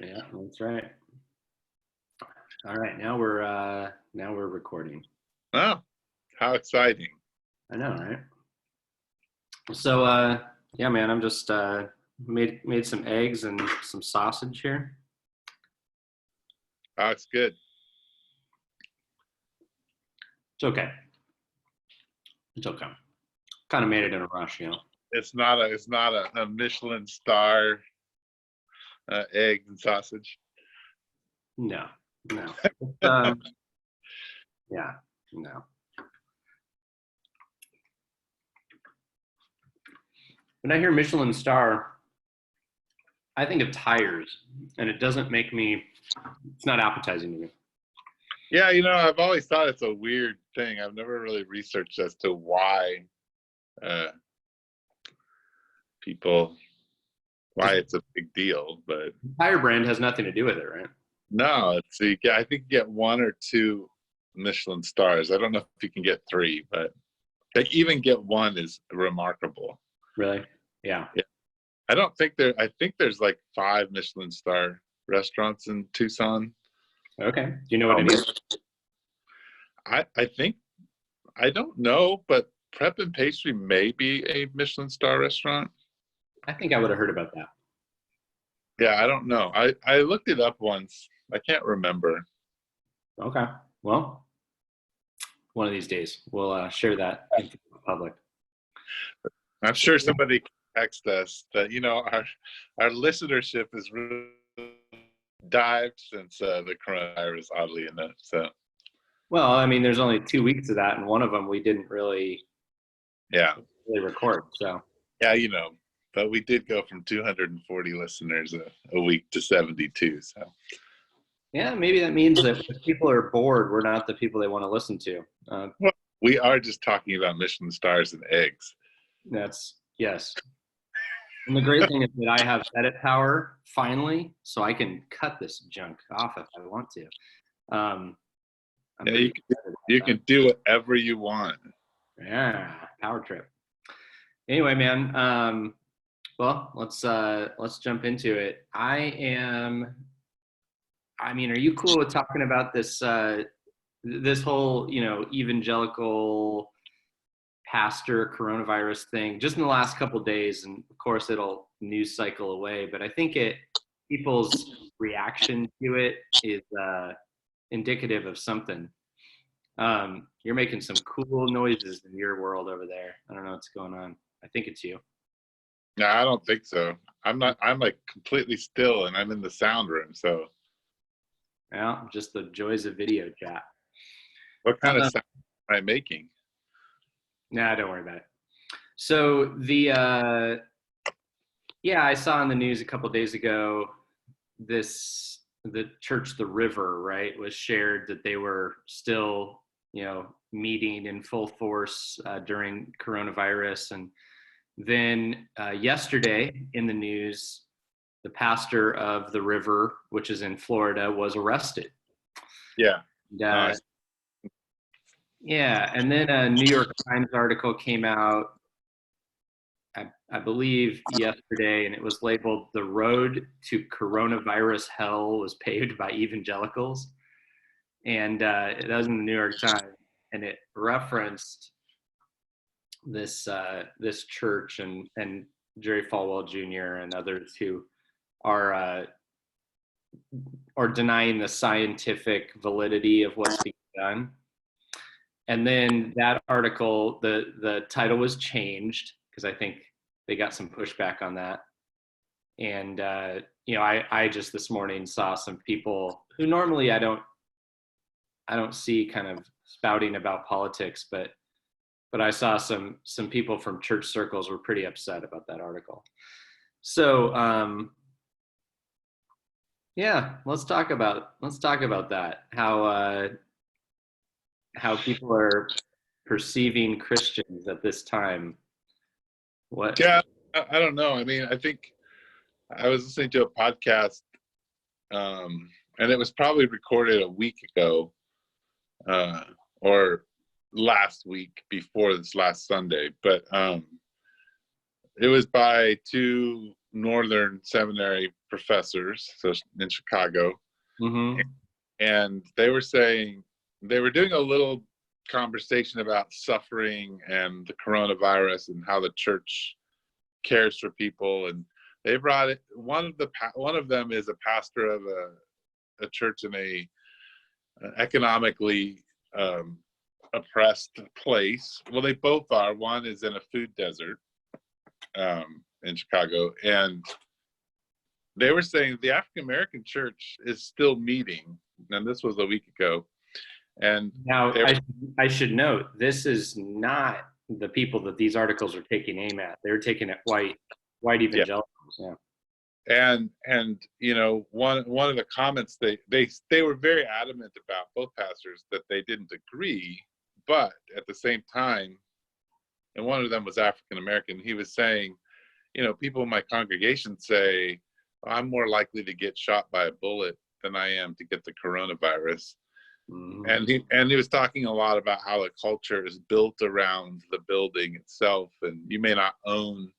Yeah, that's right. All right, now we're recording. Oh, how exciting. I know, right? So yeah, man, I'm just made some eggs and some sausage here. Oh, it's good. It's okay. It's okay. Kind of made it in a rush, you know. It's not a Michelin star egg and sausage. No. Yeah, no. When I hear Michelin star, I think of tires, and it doesn't make me. It's not appetizing to me. Yeah, I've always thought it's a weird thing. I've never really researched as to why why it's a big deal. But Tire brand has nothing to do with it, right? no, I think you get 1 or 2 Michelin stars. I don't know if you can get 3, but to even get 1 is remarkable. Really? Yeah. I think there's like 5 Michelin star restaurants in Tucson. Okay. Do you know what it is? I think, I don't know, but Prep and Pastry may be a Michelin star restaurant. I think I would have heard about that. Yeah, I don't know. I looked it up once. I can't remember. Okay. Well, one of these days we'll share that into the public. I'm sure somebody can text us that, our listenership has really dived since the coronavirus, oddly enough. So. Well, I mean, there's only 2 weeks of that, and one of them we didn't really record. So. Yeah, but we did go from 240 listeners a week to 72. So. Yeah, maybe that means that if people are bored, we're not the people they want to listen to. Well, we are just talking about Michelin stars and eggs. Yes. And the great thing is that I have edit power finally, so I can cut this junk off if I want to. Yeah, you can do whatever you want. Yeah, power trip. Anyway, man. Well, let's jump into it. I mean, are you cool with talking about this this whole, evangelical pastor coronavirus thing just in the last couple of days? And of course it'll news cycle away, but I think people's reaction to it is indicative of something. You're making some cool noises in your world over there. I don't know what's going on. I think it's you. No, I don't think so. I'm like completely still, and I'm in the sound room. So. Yeah, just the joys of video chat. What kind of sound am I making? Nah, don't worry about it. So I saw in the news a couple of days ago, the church, The River, right, was shared that they were still, meeting in full force during coronavirus. And then yesterday in the news, the pastor of The River, which is in Florida, was arrested. Yeah. Nice. Yeah, and then a New York Times article came out, I believe yesterday, and it was labeled "The Road to Coronavirus Hell was paved by Evangelicals," and it was in the New York Times, and it referenced this church and Jerry Falwell Jr. and others who are denying the scientific validity of what's being done. And then that article, the title was changed because I think they got some pushback on that. And I just this morning saw some people who normally I don't see kind of spouting about politics, but I saw some people from church circles were pretty upset about that article. So yeah, let's talk about that. How people are perceiving Christians at this time. What? Yeah, I don't know. I mean, I think I was listening to a podcast, and it was probably recorded a week ago, or last week before this last Sunday. But it was by 2 Northern seminary professors, so in Chicago, Mm-hmm. and they were saying they were doing a little conversation about suffering and the coronavirus and how the church cares for people. And they brought it. One of them is a pastor of a church in an economically oppressed place. Well, they both are. One is in a food desert in Chicago, and they were saying the African American church is still meeting, and this was a week ago. And Now, I should note, this is not the people that these articles are taking aim at. They're taking at white evangelicals. Yeah. And you know, one of the comments they were very adamant about, both pastors, that they didn't agree, but at the same time, and one of them was African American, he was saying, you know, people in my congregation say I'm more likely to get shot by a bullet than I am to get the coronavirus. Mm-hmm. And he was talking a lot about how the culture is built around the building itself, and you may not own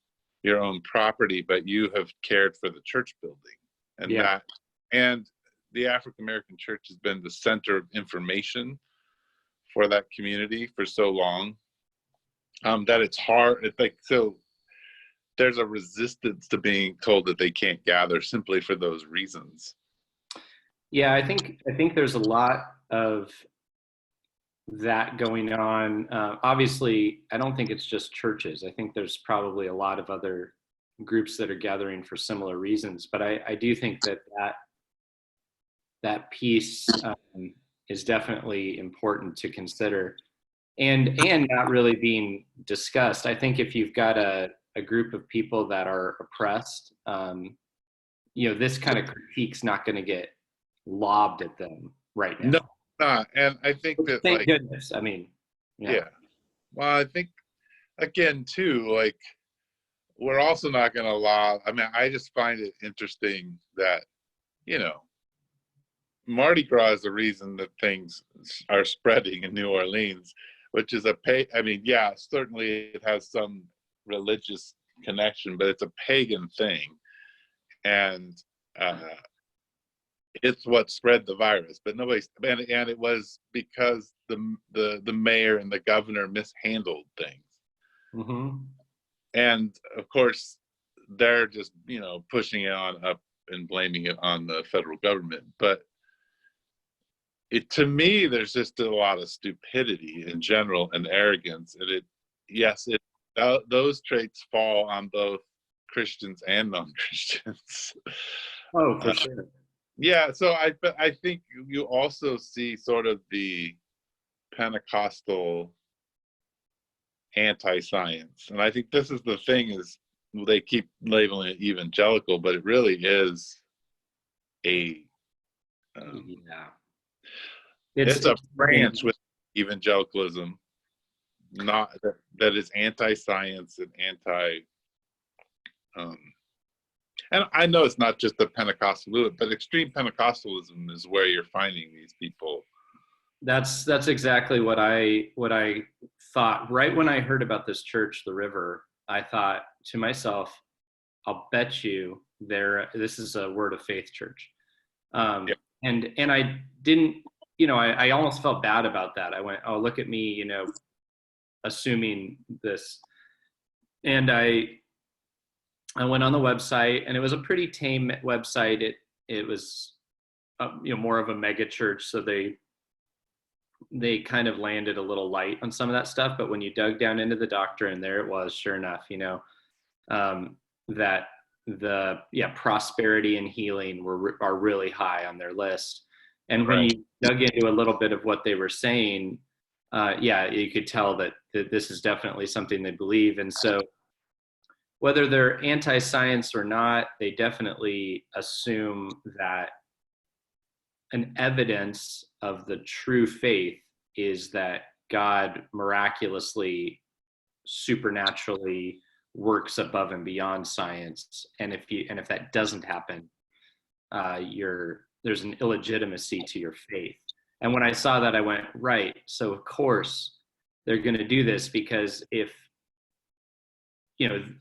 your own property, but you have cared for the church building, and Yeah. and the African American church has been the center of information for that community for so long that it's hard. It's like, so there's a resistance to being told that they can't gather simply for those reasons. Yeah, I think there's a lot of that going on. Obviously, I don't think it's just churches. I think there's probably a lot of other groups that are gathering for similar reasons. But I do think that piece is definitely important to consider, and not really being discussed. I think if you've got a group of people that are oppressed, you know, this kind of critique's not going to get lobbed at them right now. No, not. And I think that, Thank like, goodness. I mean, yeah. Well, I think, again, too, like, we're also not going to allow, I mean, I just find it interesting that, you know, Mardi Gras is the reason that things are spreading in New Orleans, which is I mean, yeah, certainly it has some religious connection, but it's a pagan thing. And it's what spread the virus, but and it was because the mayor and the governor mishandled things. Mm-hmm. And of course, they're just, you know, pushing it on up and blaming it on the federal government. But to me, there's just a lot of stupidity in general and arrogance. And those traits fall on both Christians and non-Christians. Oh, for sure. Yeah, so I think you also see sort of the Pentecostal anti-science, and I think this is the thing, is they keep labeling it evangelical, but it really is a it's a branch with evangelicalism, not that is anti-science and anti. And I know it's not just the Pentecostal movement, but extreme Pentecostalism is where you're finding these people. That's exactly what I thought. Right when I heard about this church, the River, I thought to myself, I'll bet you this is a Word of Faith church. Yeah. And I didn't, you know, I almost felt bad about that. I went, oh, look at me, you know, assuming this. And I went on the website, and it was a pretty tame website. It was, you know, more of a mega church, so they kind of landed a little light on some of that stuff. But when you dug down into the doctrine, there it was, sure enough, you know, that the prosperity and healing are really high on their list. And when you dug into a little bit of what they were saying, you could tell that this is definitely something they believe. And so whether they're anti-science or not, they definitely assume that an evidence of the true faith is that God miraculously, supernaturally works above and beyond science. And if that doesn't happen, there's an illegitimacy to your faith. And when I saw that, I went, right. So of course they're going to do this, because if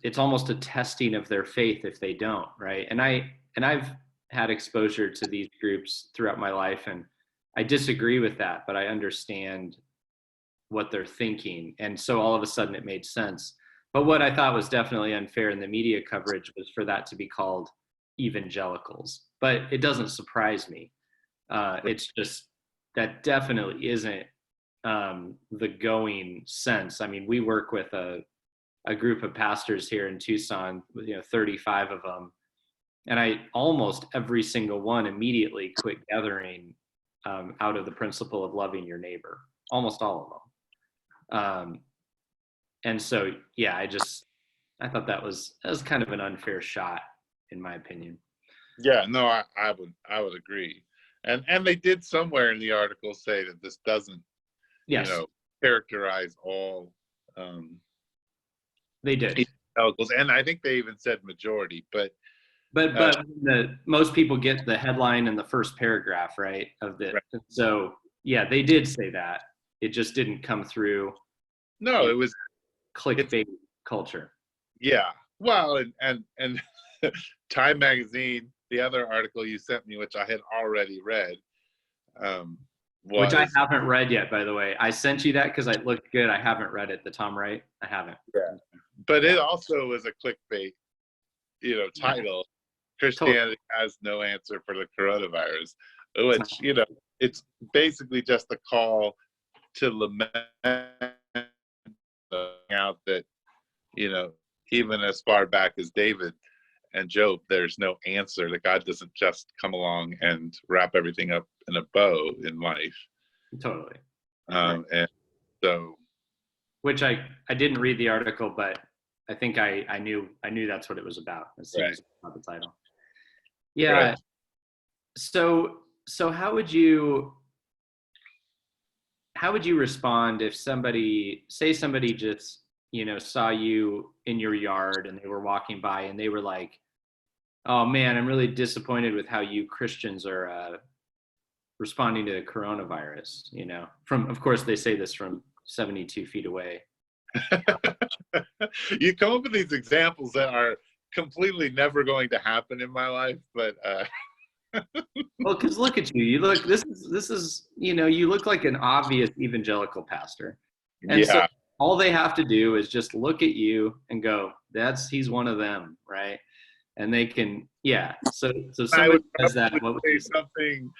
it's almost a testing of their faith if they don't, right? And I've had exposure to these groups throughout my life, and I disagree with that, but I understand what they're thinking. And so all of a sudden it made sense. But what I thought was definitely unfair in the media coverage was for that to be called evangelicals. But it doesn't surprise me. It's just that definitely isn't the going sense. I mean, we work with a group of pastors here in Tucson, 35 of them. And almost every single one immediately quit gathering out of the principle of loving your neighbor, almost all of them. And so, yeah, I thought that was kind of an unfair shot, in my opinion. Yeah, no, I would agree. And they did somewhere in the article say that this doesn't, Yes, characterize all they did. evangelicals, and I think they even said majority, but most people get the headline in the first paragraph, right? Right. So yeah, they did say that. It just didn't come through. No, it was clickbait culture. Yeah. Well, and Time Magazine, the other article you sent me, which I had already read, which I haven't read yet, by the way. I sent you that because it looked good. I haven't read it. The Tom Wright, I haven't. Yeah. But it also was a clickbait, title. Christianity has no answer for the coronavirus, which, it's basically just a call to lament out that, even as far back as David and Job, there's no answer, that God doesn't just come along and wrap everything up in a bow in life. Totally. And so, which I didn't read the article, but I think I knew that's what it was about as soon as I saw the title. Yeah. Right. So how would you respond if somebody just, saw you in your yard and they were walking by and they were like, "Oh man, I'm really disappointed with how you Christians are responding to the coronavirus," of course they say this from 72 feet away. You come up with these examples that are completely never going to happen in my life, but well, because look at you. You look. This is. You look like an obvious evangelical pastor, and so all they have to do is just look at you and go, "He's one of them," right? And they can, yeah. So somebody says that. What would say something,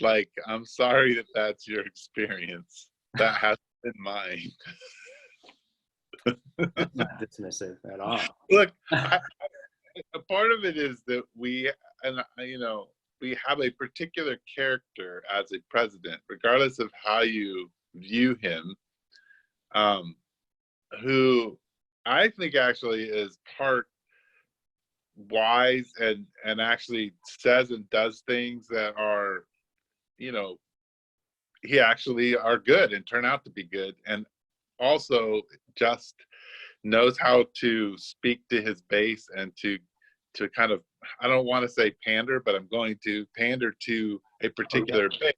like, "I'm sorry that that's your experience. That hasn't been mine." That's not dismissive at all. Look, a part of it is that we have a particular character as a president, regardless of how you view him, who I think actually is part wise and actually says and does things that are, he actually are good and turn out to be good, and also just knows how to speak to his base and to kind of, I don't want to say pander, but I'm going to pander to a particular base.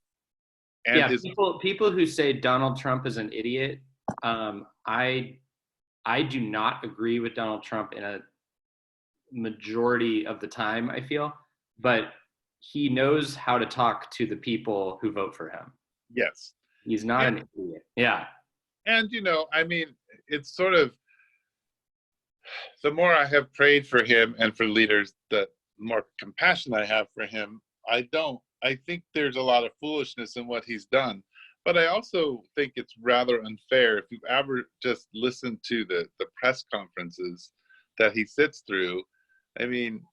And yeah, people who say Donald Trump is an idiot, I do not agree with Donald Trump in a majority of the time, I feel, but he knows how to talk to the people who vote for him. Yes. He's not an idiot. Yeah. And, it's sort of, the more I have prayed for him and for leaders, the more compassion I have for him. I think there's a lot of foolishness in what he's done, but I also think it's rather unfair. If you've ever just listened to the press conferences that he sits through, I mean,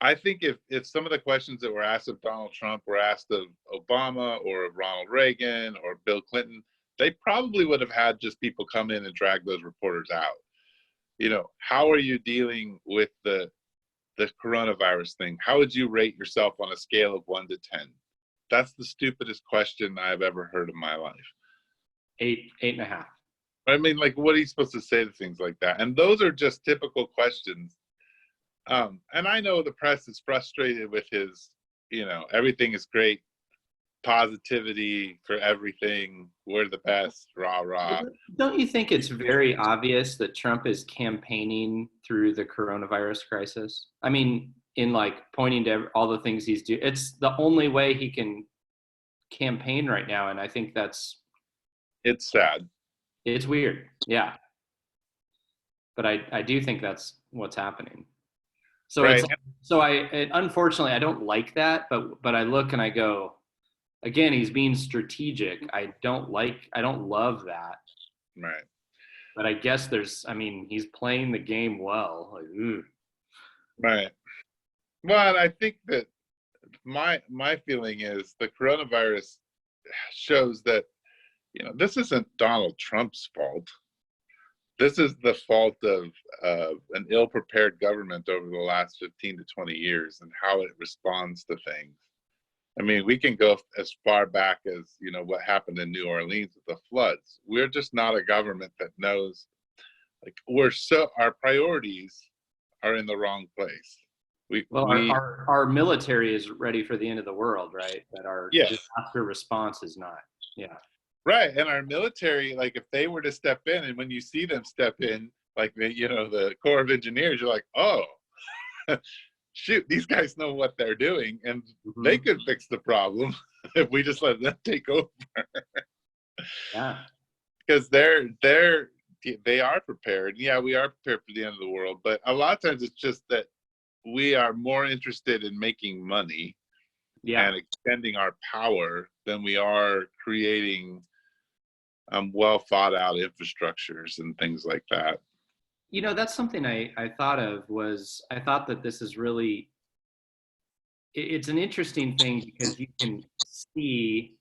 I think if some of the questions that were asked of Donald Trump were asked of Obama or of Ronald Reagan or Bill Clinton, they probably would have had just people come in and drag those reporters out. How are you dealing with the coronavirus thing? How would you rate yourself on a scale of 1 to 10? That's the stupidest question I've ever heard in my life. 8.5. I mean, like, what are you supposed to say to things like that? And those are just typical questions. And I know the press is frustrated with his, everything is great positivity for everything. We're the best, rah, rah. Don't you think it's very obvious that Trump is campaigning through the coronavirus crisis? I mean, in like pointing to all the things he's doing, it's the only way he can campaign right now. And I think It's sad. it's weird. Yeah. But I do think that's what's happening. So Right. unfortunately I don't like that, but I look and I go, again, he's being strategic. I don't love that. Right. But I guess he's playing the game well. Like, ooh. Right. Well, I think that my feeling is the coronavirus shows that, this isn't Donald Trump's fault. This is the fault of an ill-prepared government over the last 15 to 20 years and how it responds to things. I mean, we can go as far back as, what happened in New Orleans with the floods. We're just not a government that knows, like, our priorities are in the wrong place. Our military is ready for the end of the world, right? But our disaster response is not. Yeah. Right. And our military, like, if they were to step in, and when you see them step in, like the Corps of Engineers, you're like, oh, shoot, these guys know what they're doing, and they could fix the problem if we just let them take over. Yeah. Because they are prepared. Yeah, we are prepared for the end of the world, but a lot of times it's just that we are more interested in making money and extending our power than we are creating well thought out infrastructures and things like that. That's something I thought of I thought that this is really, it's an interesting thing because you can see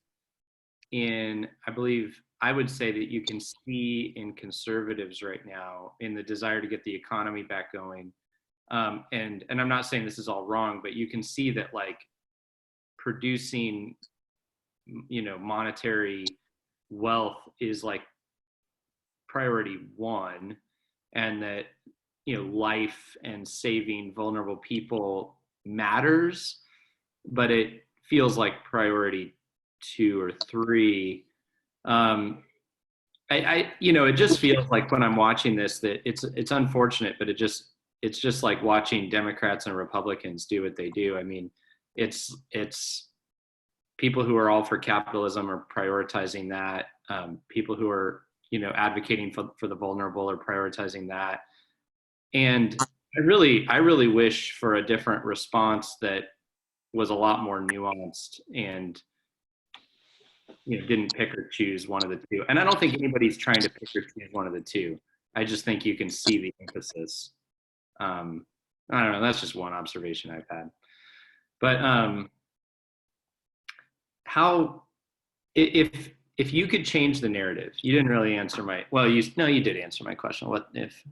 I would say that you can see in conservatives right now in the desire to get the economy back going. And I'm not saying this is all wrong, but you can see that like producing, monetary wealth is like priority one, and that, life and saving vulnerable people matters, but it feels like priority 2 or 3. It just feels like when I'm watching this that it's unfortunate, but it's just like watching Democrats and Republicans do what they do. I mean, it's people who are all for capitalism are prioritizing that. People who are, advocating for the vulnerable are prioritizing that. And I really wish for a different response that was a lot more nuanced and, didn't pick or choose one of the two. And I don't think anybody's trying to pick or choose one of the two. I just think you can see the emphasis. I don't know. That's just one observation I've had. But if you could change the narrative, you didn't really answer you did answer my question.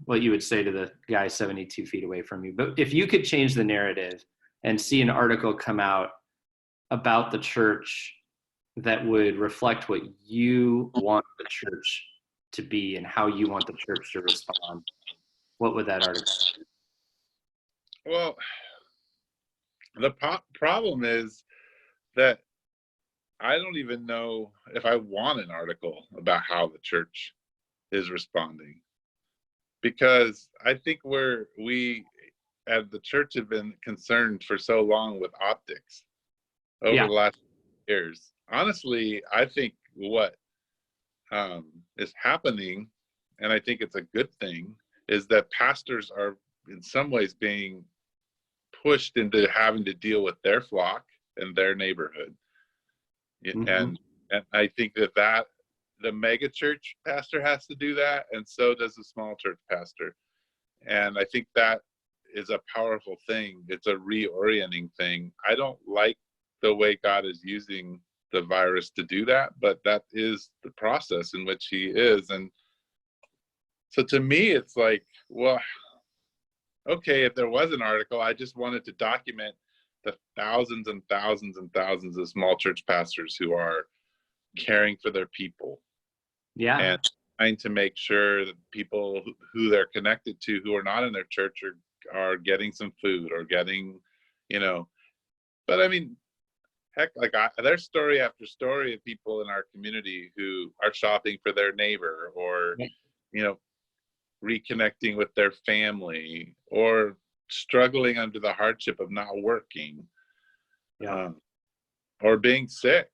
What you would say to the guy 72 feet away from you. But if you could change the narrative and see an article come out about the church that would reflect what you want the church to be and how you want the church to respond, what would that article be? Well, the problem is that I don't even know if I want an article about how the church is responding, because I think we as the church have been concerned for so long with optics over the last years. Honestly, I think what is happening, and I think it's a good thing, is that pastors are in some ways being pushed into having to deal with their flock and their neighborhood. And I think that the megachurch pastor has to do that, and so does the small church pastor. And I think that is a powerful thing. It's a reorienting thing. I don't like the way God is using the virus to do that, but that is the process in which he is. And so to me, it's like, well, okay, if there was an article, I just wanted to document the thousands and thousands and thousands of small church pastors who are caring for their people. And trying to make sure that people who they're connected to who are not in their church are getting some food or getting, but I mean, heck, like there's story after story of people in our community who are shopping for their neighbor, or you know, reconnecting with their family, or struggling under the hardship of not working, or being sick,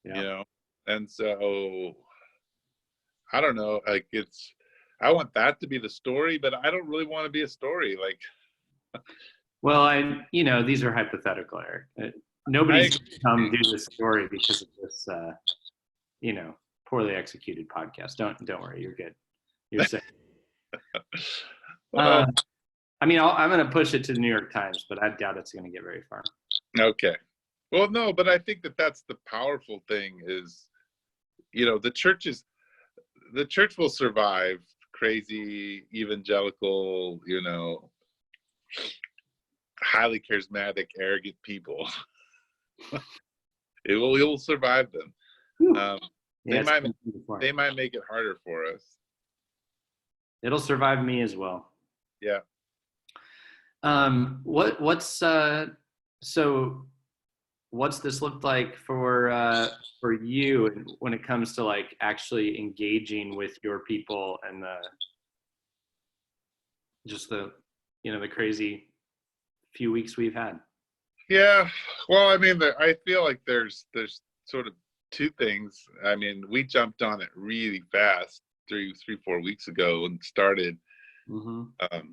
you know. And so I don't know, like I want that to be the story, but I don't really want to be a story. Like, well, these are hypothetical, Eric. Nobody's going to come do this story because of this, poorly executed podcast. Don't worry, you're good. You're safe. well, I'm going to push it to the New York Times, but I doubt it's going to get very far. Okay. Well, no, but I think that's the powerful thing is, the church will survive crazy, evangelical, highly charismatic, arrogant people. It will survive them. They might make it harder for us. It'll survive me as well. Yeah. What's this look like for you when it comes to like actually engaging with your people and the crazy few weeks we've had? Yeah, well, I mean, I feel like there's sort of two things. I mean, we jumped on it really fast 3-4 weeks ago and started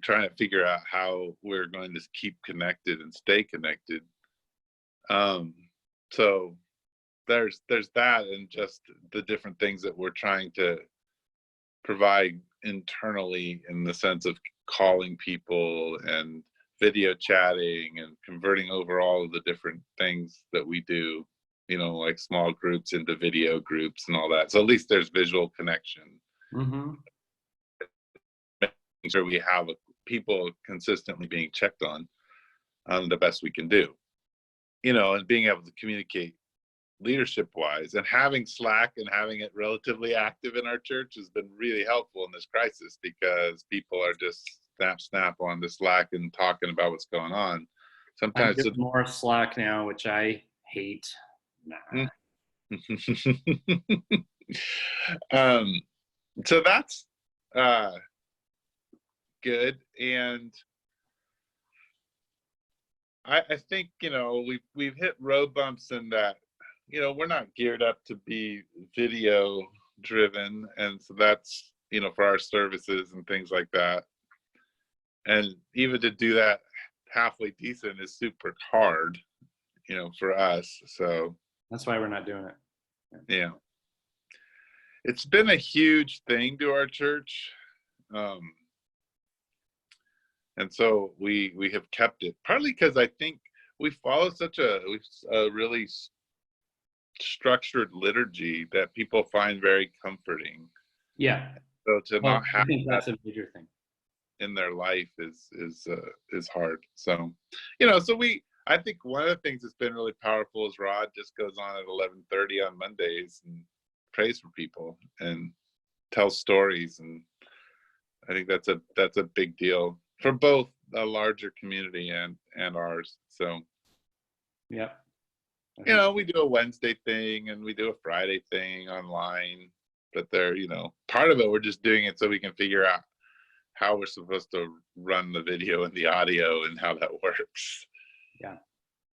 trying to figure out how we're going to keep connected and stay connected. So there's that, and just the different things that we're trying to provide internally in the sense of calling people and video chatting and converting over all of the different things that we do, like small groups into video groups and all that. So at least there's visual connection. Making sure we have people consistently being checked on the best we can do, and being able to communicate leadership wise, and having Slack and having it relatively active in our church has been really helpful in this crisis, because people are just snap on the Slack and talking about what's going on. Sometimes there's more Slack now, which I hate. So that's good. And I think, we've hit road bumps in that, we're not geared up to be video driven. And so that's, for our services and things like that. And even to do that halfway decent is super hard, for us. So that's why we're not doing it. Yeah. It's been a huge thing to our church. And so we have kept it, partly because I think we follow such a really structured liturgy that people find very comforting. Yeah. So not have, I think that's a major thing in their life is hard. So, I think one of the things that's been really powerful is Rod just goes on at 11:30 on Mondays and prays for people and tells stories, and I think that's a big deal for both a larger community and ours. So, yeah, we do a Wednesday thing and we do a Friday thing online, but they're, part of it we're just doing it so we can figure out how we're supposed to run the video and the audio and how that works. Yeah.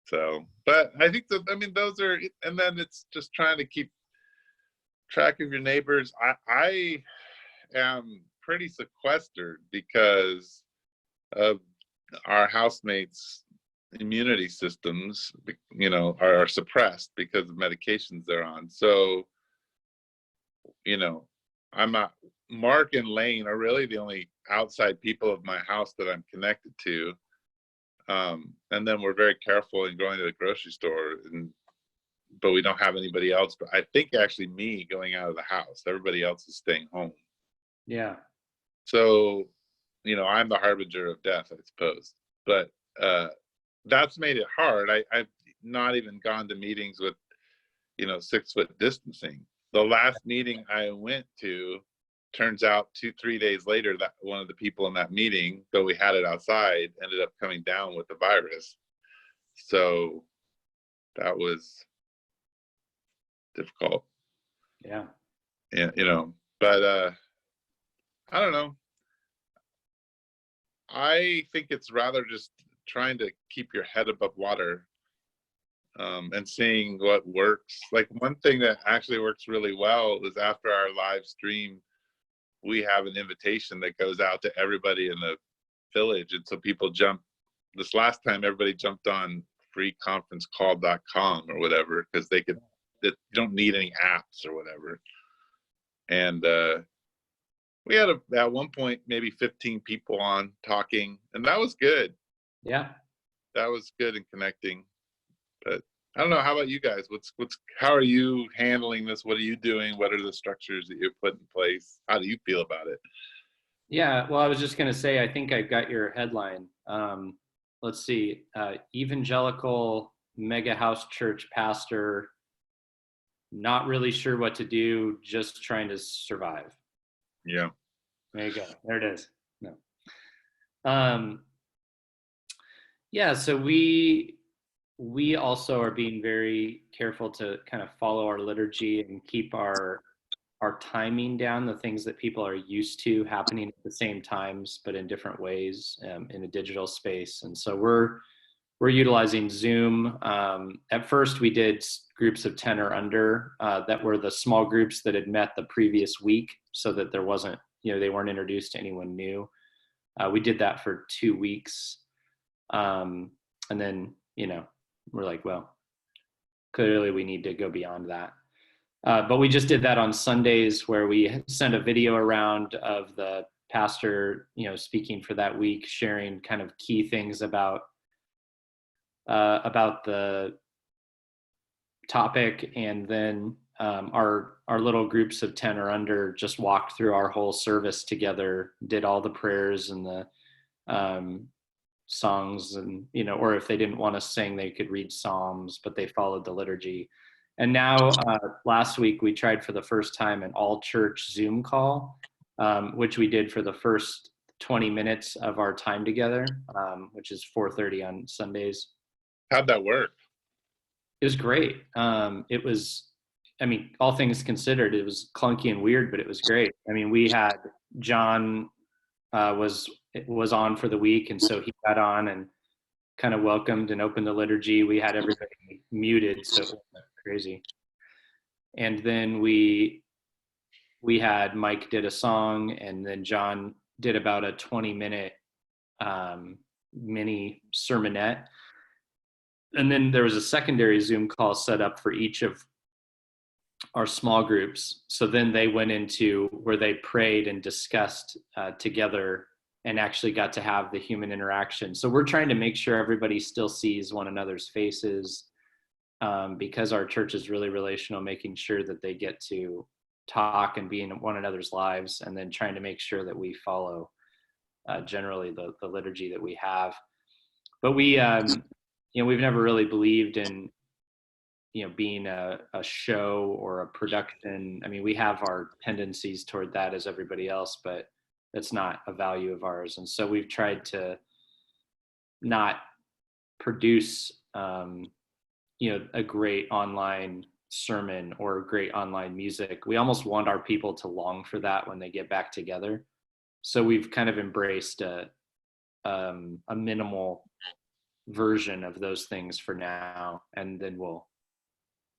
So, but I think those are, and then it's just trying to keep track of your neighbors. I am pretty sequestered because of our housemates' immunity systems, are suppressed because of medications they're on. So, I'm not, Mark and Lane are really the only outside people of my house that I'm connected to. And then we're very careful in going to the grocery store, but we don't have anybody else. But I think actually me going out of the house, everybody else is staying home. Yeah. So, I'm the harbinger of death, I suppose. But that's made it hard. I've not even gone to meetings with, 6-foot distancing. The last meeting I went to, turns out 2-3 days later that one of the people in that meeting, though we had it outside, ended up coming down with the virus. So that was difficult. Yeah. Yeah, but I don't know. I think it's rather just trying to keep your head above water, and seeing what works. Like, one thing that actually works really well is after our live stream, we have an invitation that goes out to everybody in the village. And so people this last time everybody jumped on freeconferencecall.com or whatever, because you don't need any apps or whatever. And we had at one point maybe 15 people on talking, and that was good. Yeah. That was good in connecting. But I don't know. How about you guys? How are you handling this? What are you doing? What are the structures that you've put in place? How do you feel about it? Yeah. Well, I was just going to say, I think I've got your headline. Let's see. Evangelical mega house church pastor, not really sure what to do, just trying to survive. Yeah. There you go. There it is. No. Yeah. So we also are being very careful to kind of follow our liturgy and keep our timing down, the things that people are used to happening at the same times, but in different ways, in a digital space. And so we're utilizing Zoom. At first, we did groups of 10 or under that were the small groups that had met the previous week, so that there wasn't, they weren't introduced to anyone new. We did that for 2 weeks. And then, we're like, well, clearly we need to go beyond that. But we just did that on Sundays, where we sent a video around of the pastor, speaking for that week, sharing kind of key things about the topic. And then our little groups of 10 or under just walked through our whole service together, did all the prayers and the songs, and or if they didn't want to sing, they could read psalms, but they followed the liturgy. And now last week we tried for the first time an all church Zoom call, which we did for the first 20 minutes of our time together, which is 4:30 on Sundays. How'd that work? It was great. It was, all things considered, it was clunky and weird, but it was great. We had John was on for the week, and so he got on and kind of welcomed and opened the liturgy. We had everybody muted, so it wasn't crazy. And then we had Mike did a song, and then John did about a 20-minute mini sermonette. And then there was a secondary Zoom call set up for each of our small groups. So then they went into where they prayed and discussed together, and actually got to have the human interaction. So we're trying to make sure everybody still sees one another's faces, because our church is really relational, making sure that they get to talk and be in one another's lives, and then trying to make sure that we follow generally the liturgy that we have. But we, we've never really believed in, being a show or a production. We have our tendencies toward that as everybody else, but that's not a value of ours. And so we've tried to not produce, a great online sermon or great online music. We almost want our people to long for that when they get back together. So we've kind of embraced a minimal version of those things for now, and then we'll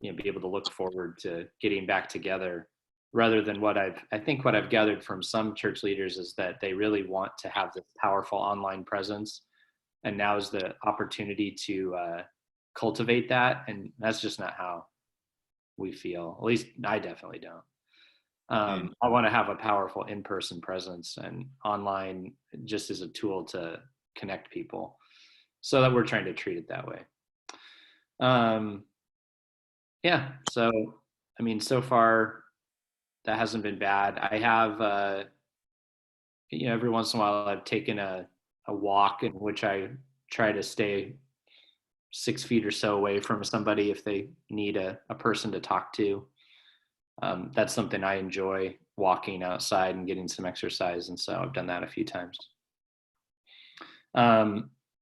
be able to look forward to getting back together, rather than what I've gathered from some church leaders is that they really want to have this powerful online presence, and now is the opportunity to cultivate that. And that's just not how we feel. At least I definitely don't. I want to have a powerful in-person presence, and online just as a tool to connect people, so that we're trying to treat it that way. Yeah. So, so far that hasn't been bad. I have, every once in a while I've taken a walk in which I try to stay 6 feet or so away from somebody if they need a person to talk to. That's something I enjoy, walking outside and getting some exercise. And so I've done that a few times.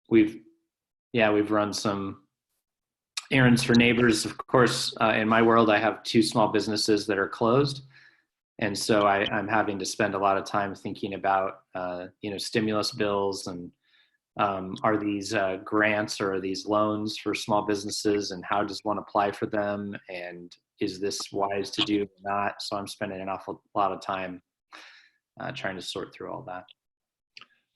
We've run some errands for neighbors. Of course, in my world, I have 2 small businesses that are closed. And so I'm having to spend a lot of time thinking about, stimulus bills and are these grants or are these loans for small businesses, and how does one apply for them? And is this wise to do or not? So I'm spending an awful lot of time trying to sort through all that.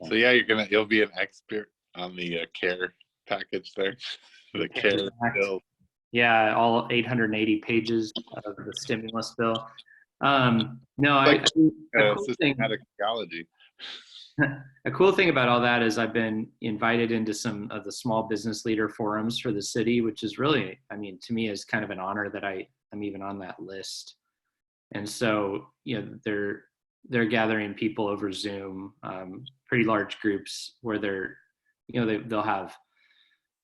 So yeah, you'll be an expert on the care package there, the care bill. Yeah, all 880 pages of the stimulus bill. No, Like a cool thing. systematic theology. A cool thing about all that is I've been invited into some of the small business leader forums for the city, which is really, I mean, to me is kind of an honor that I'm even on that list. And so, they're gathering people over Zoom, pretty large groups where they'll have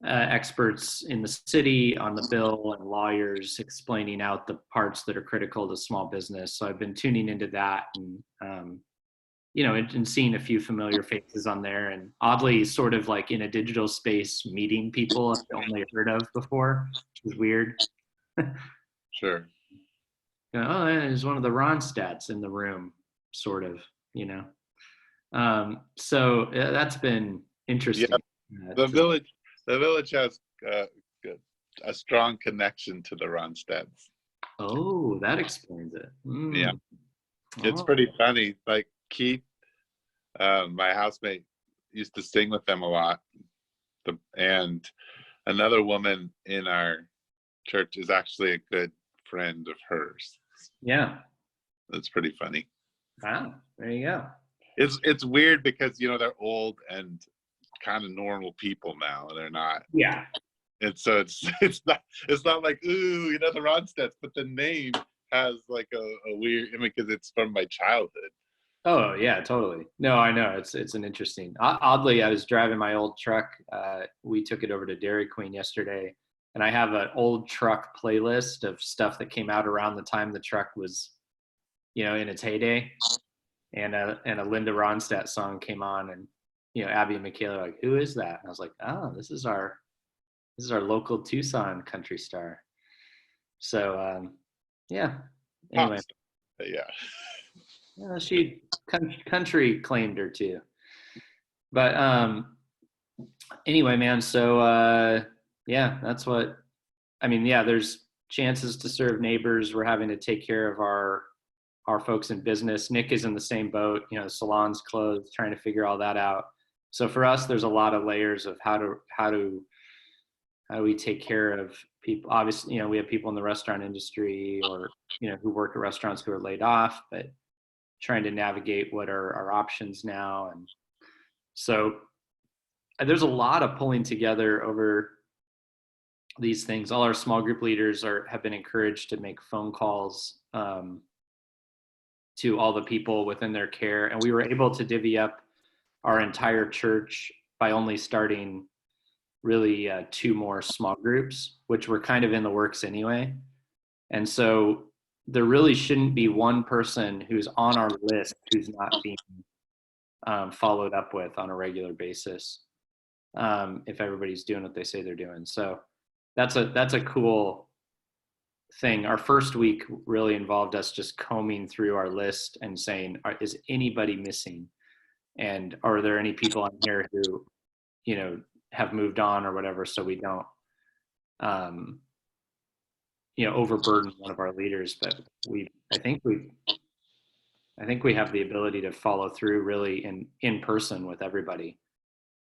experts in the city on the bill and lawyers explaining out the parts that are critical to small business. So I've been tuning into that and, and seeing a few familiar faces on there, and oddly sort of like in a digital space, meeting people I've only heard of before, which is weird. Sure. Oh, there's one of the Ronstadts in the room, sort of, so that's been interesting. Yeah, the village has a strong connection to the Ronstadts. Oh, that explains it. Yeah, it's pretty funny. Like Keith, my housemate, used to sing with them a lot, and another woman in our church is actually a good friend of hers. Yeah, that's pretty funny. Wow, there you go. It's weird because they're old and kind of normal people now, and they're not. Yeah. And so it's not like ooh, the Ronstadts, but the name has like a weird, because it's from my childhood. Oh yeah, totally. No, I know it's an interesting. Oddly, I was driving my old truck. We took it over to Dairy Queen yesterday, and I have an old truck playlist of stuff that came out around the time the truck was, in its heyday, and a Linda Ronstadt song came on, and Abby and Michaela were like, "Who is that?" And I was like, "Oh, this is our local Tucson country star." So yeah. Anyway. Yeah. She country claimed her too. But anyway, man. So that's what I mean. Yeah, there's chances to serve neighbors. We're having to take care of our folks in business. Nick is in the same boat. Salon's closed, trying to figure all that out. So for us, there's a lot of layers of how do we take care of people. Obviously, we have people in the restaurant industry or who work at restaurants who are laid off, but trying to navigate what are our options now. And so there's a lot of pulling together over these things. All our small group leaders have been encouraged to make phone calls to all the people within their care. And we were able to divvy up our entire church by only starting really 2 more small groups, which were kind of in the works anyway. And so there really shouldn't be one person who's on our list who's not being followed up with on a regular basis, if everybody's doing what they say they're doing. So that's a cool thing. Our first week really involved us just combing through our list and saying, is anybody missing? And are there any people on here who, have moved on or whatever, so we don't overburden one of our leaders. But I think we have the ability to follow through really in person with everybody.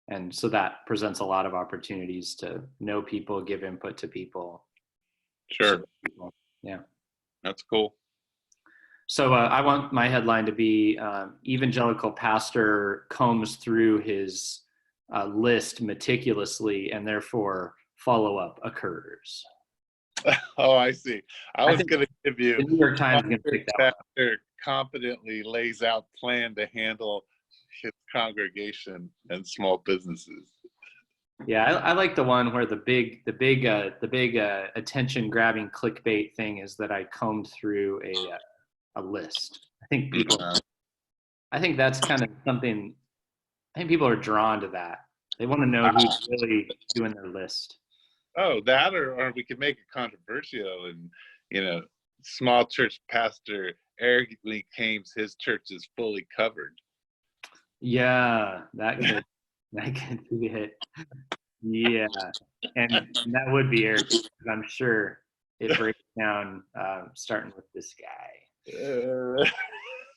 And so that presents a lot of opportunities to know people, give input to people. Sure. Yeah. That's cool. So I want my headline to be Evangelical Pastor combs through his list meticulously, and therefore follow-up occurs. Oh, I see. I was going to give you the New York Times is going to pick that pastor competently lays out plan to handle his congregation and small businesses. Yeah, I like the one where the big attention grabbing clickbait thing is that I combed through a list. I think I think that's kind of something. I think people are drawn to that. They want to know who's really doing their list. Oh, that, or we could make it controversial and, small church pastor arrogantly claims his church is fully covered. Yeah, that could be it. Yeah, and that would be arrogant, 'cause I'm sure it breaks down starting with this guy. Uh,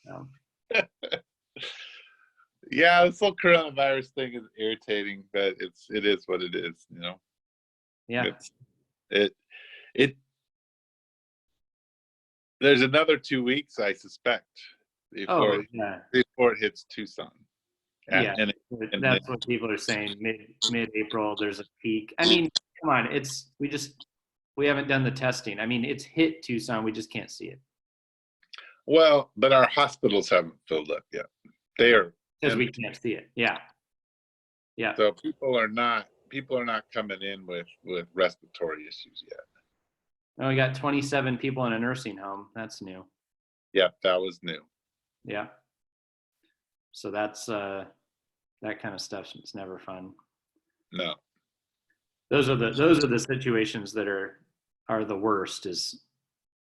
Um, yeah, this whole coronavirus thing is irritating, but it is what it is, yeah. It's it it there's another 2 weeks, I suspect, before Oh, yeah. before it hits Tucson. Yeah, And that's what people are saying. Mid-April, there's a peak. I mean, come on, we haven't done the testing. I mean, it's hit Tucson, we just can't see it well, but our hospitals haven't filled up yet. They are because we empty. can't see it. Yeah, yeah. So people are not coming in with respiratory issues yet. Oh, we got 27 people in a nursing home. That's new. Yep, that was new. Yeah. So that's that kind of stuff. It's never fun. No. Those are the situations that are the worst. Is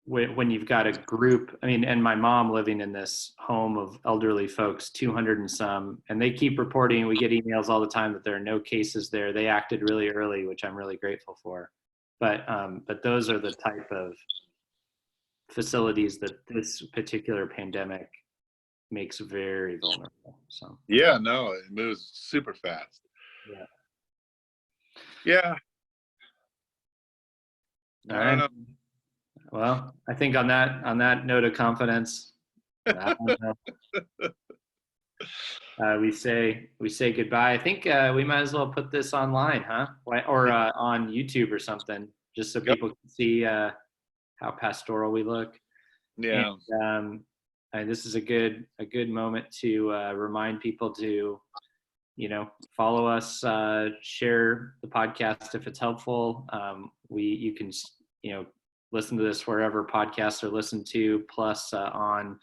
when you've got a group. I mean, and my mom living in this home of elderly folks, 200 and some, and they keep reporting. We get emails all the time that there are no cases there. They acted really early, which I'm really grateful for. But those are the type of facilities that this particular pandemic makes very vulnerable. So Yeah, no, it moves super fast. yeah. Yeah. All I don't right. know. Well, I think on that note of confidence, I don't know. We say goodbye. I think we might as well put this online, huh? Or on YouTube or something, just so Yep. people can see how pastoral we look. Yeah. And this is a good moment to remind people to, follow us, share the podcast if it's helpful. You can, listen to this wherever podcasts are listened to, plus on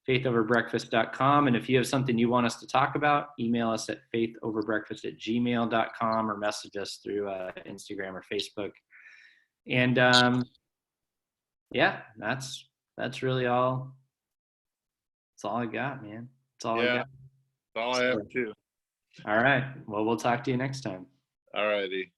faithoverbreakfast.com. And if you have something you want us to talk about, email us at faithoverbreakfast@gmail.com or message us through Instagram or Facebook. And yeah, that's really all. That's all I got, man. That's all I Yeah. got. That's all I have too. All right. Well, we'll talk to you next time. All righty.